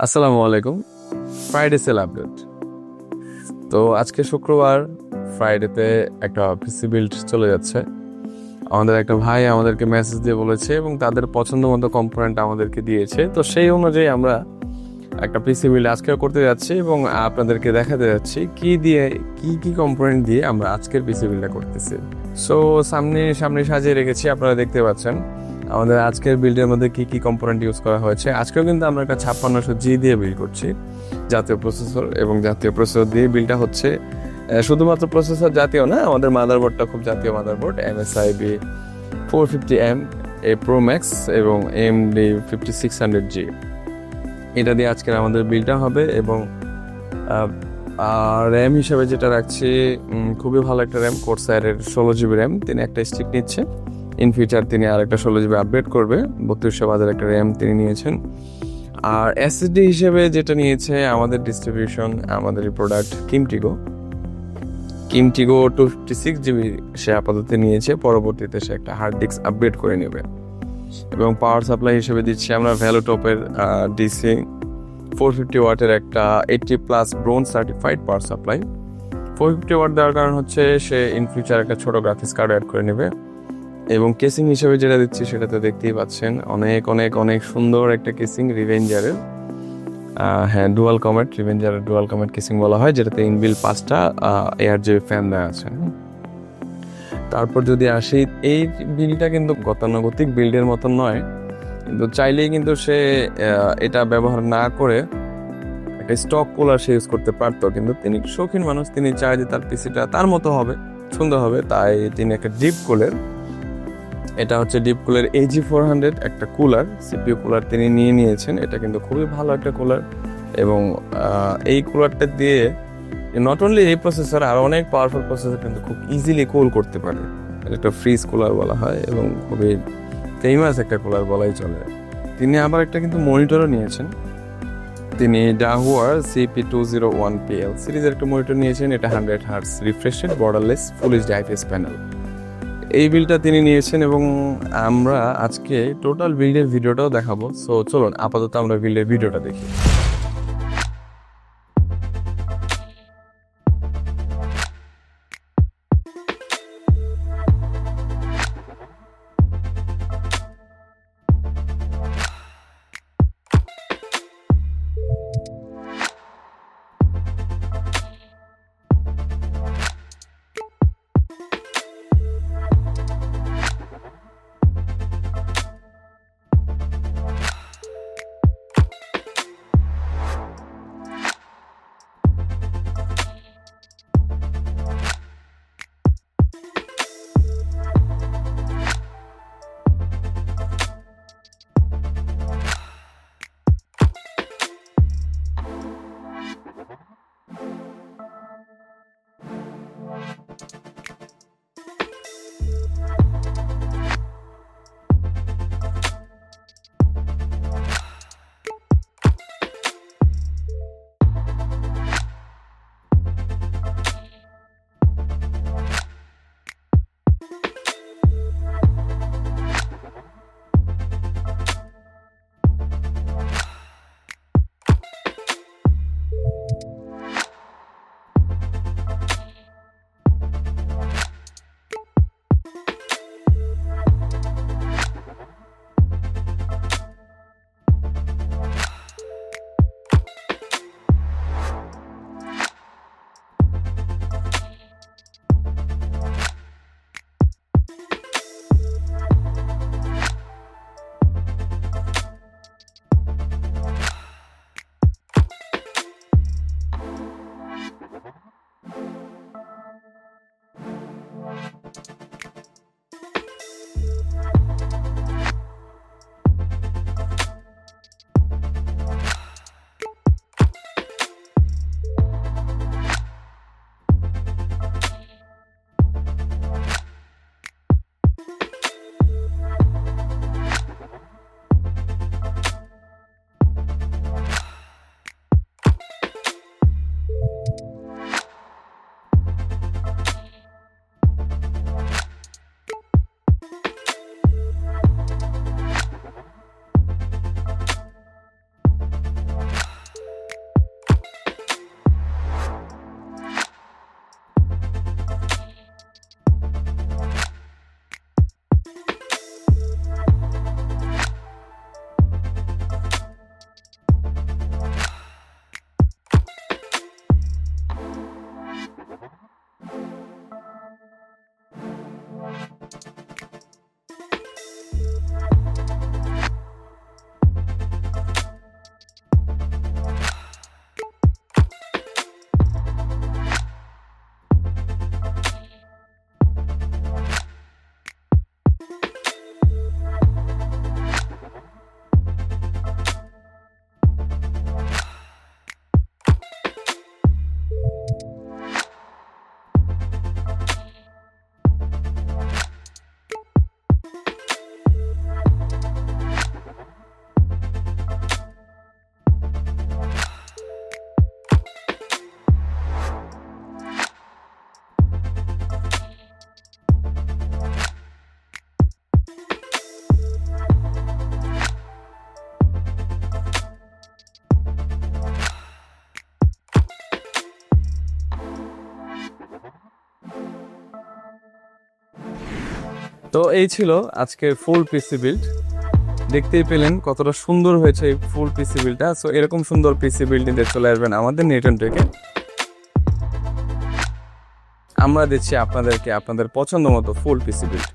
আসসালামু আলাইকুম। Friday sell update. তো আজকে শুক্রবার, ফ্রাইডেতে একটা পিসি বিল্ড চলে যাচ্ছে। আমাদের একটা ভাই আমাদেরকে মেসেজ দিয়ে বলেছে এবং তাদের পছন্দ মতো কম্পোনেন্ট আমাদেরকে দিয়েছে। তো সেই অনুযায়ী আমরা একটা পিসি বিল্ড আজকেও করতে যাচ্ছি এবং আপনাদেরকে দেখাতে যাচ্ছি কি দিয়ে কি কম্পোনেন্ট দিয়ে আমরা আজকের পিসি বিল্ডটা করতেছি। সো সামনে সামনে সাজিয়ে রেখেছি, আপনারা দেখতে পাচ্ছেন আমাদের আজকের বিল্ডের মধ্যে কি কম্পোনেন্ট ইউজ করা হয়েছে। আজকেও কিন্তু আমরা একটা 5600G দিয়ে বিল্ড করছি, জাতীয় প্রসেসর, এবং জাতীয় প্রসেসর দিয়ে বিল্ডটা হচ্ছে। শুধুমাত্র প্রসেসর জাতীয় না, আমাদের মাদারবোর্ডটা খুব জাতীয় motherboard, MSI B450M A Pro Max এবং AMD 5600G। এটা দিয়ে আজকের আমাদের বিলটা হবে। এবং র্যাম হিসেবে যেটা রাখছি, খুবই ভালো একটা র্যাম, কোর্সায়ারের 16GB র্যাম। তিনি একটা স্টিক নিচ্ছে, ইন ফিউচার তিনি আর একটা 16GB আপডেট করবে। 3200 একটা র্যাম তিনি নিয়েছেন। আর এসএসডি হিসেবে যেটা নিয়েছে আমাদের ডিস্ট্রিবিউশন, আমাদের প্রোডাক্ট কিমটিগো 256GB সে আপাতত নিয়েছে, পরবর্তীতে সে একটা হার্ড ডিস্ক আপগ্রেড করে নেবে। এবং পাওয়ার সাপ্লাই হিসেবে দিচ্ছি আমরা ভ্যালুটপের ডিসি 450 ওয়াটের একটা 80+ bronze certified power supply. 450 watt দেওয়ার কারণ হচ্ছে সে ইন ফিউচার একটা ছোট গ্রাফিক্স কার্ড অ্যাড করে নেবে। এবং কেসিং হিসেবে যেটা দিচ্ছি সেটা তো দেখতেই পাচ্ছেন, অনেক অনেক অনেক সুন্দর একটা কেসিং, রিভেঞ্জারের। হ্যাঁ, রিভেঞ্জারের ডুয়াল কমেট কেসিং বলা হয়, যেটাতে ইনবিল 5টা ARGB ফ্যান দেওয়া আছে। তারপর যদি আসি, এই বিলটা কিন্তু গতানুগতিক বিল্ডের মতন নয়, কিন্তু চাইলেই কিন্তু সে এটা ব্যবহার না করে একটা স্টক কুলার সে ইউজ করতে পারতো, কিন্তু তিনি শৌখিন মানুষ, তিনি চায় যে তার পিসিটা তার মতো হবে, সুন্দর হবে, তাই তিনি একটা ডিপ কুলার, এটা হচ্ছে ডিপ কুলার AG400 একটা কুলার, সিপিইউ কুলার তিনি নিয়েছেন। এটা কিন্তু খুবই ভালো একটা কুলার। এবং এই কুলারটা দিয়ে নট অনলি এই প্রসেসর, আর অনেক পাওয়ারফুল প্রসেসর কিন্তু খুব ইজিলি কুল করতে পারে। একটা ফ্রিজ কুলার বলা হয় এবং খুবই ফেমাস একটা কুলার বলাই চলে। তিনি আবার একটা কিন্তু মনিটরও নিয়েছেন, তিনি ডাহুয়ার CP201PL সিরিজের একটা মনিটর নিয়েছেন। এটা 100Hz refresh rate, borderless, full HD IPS panel, এই বিলটা তিনি নিয়েছেন। এবং আমরা আজকে টোটাল বিল্ডের ভিডিওটাও দেখাবো। সো চলুন আপাতত আমরা বিল্ডের ভিডিওটা দেখি। তো এই ছিল আজকের ফুল পিসি বিল্ড। দেখতেই পেলেন কতটা সুন্দর হয়েছে এই ফুল পিসি বিল্ডটা। সো এরকম সুন্দর পিসি বিল্ড নিতে চলে আসবেন আমাদের নেটন টেকে। আমরা দিচ্ছি আপনাদেরকে আপনাদের পছন্দ মতো ফুল পিসি বিল্ড।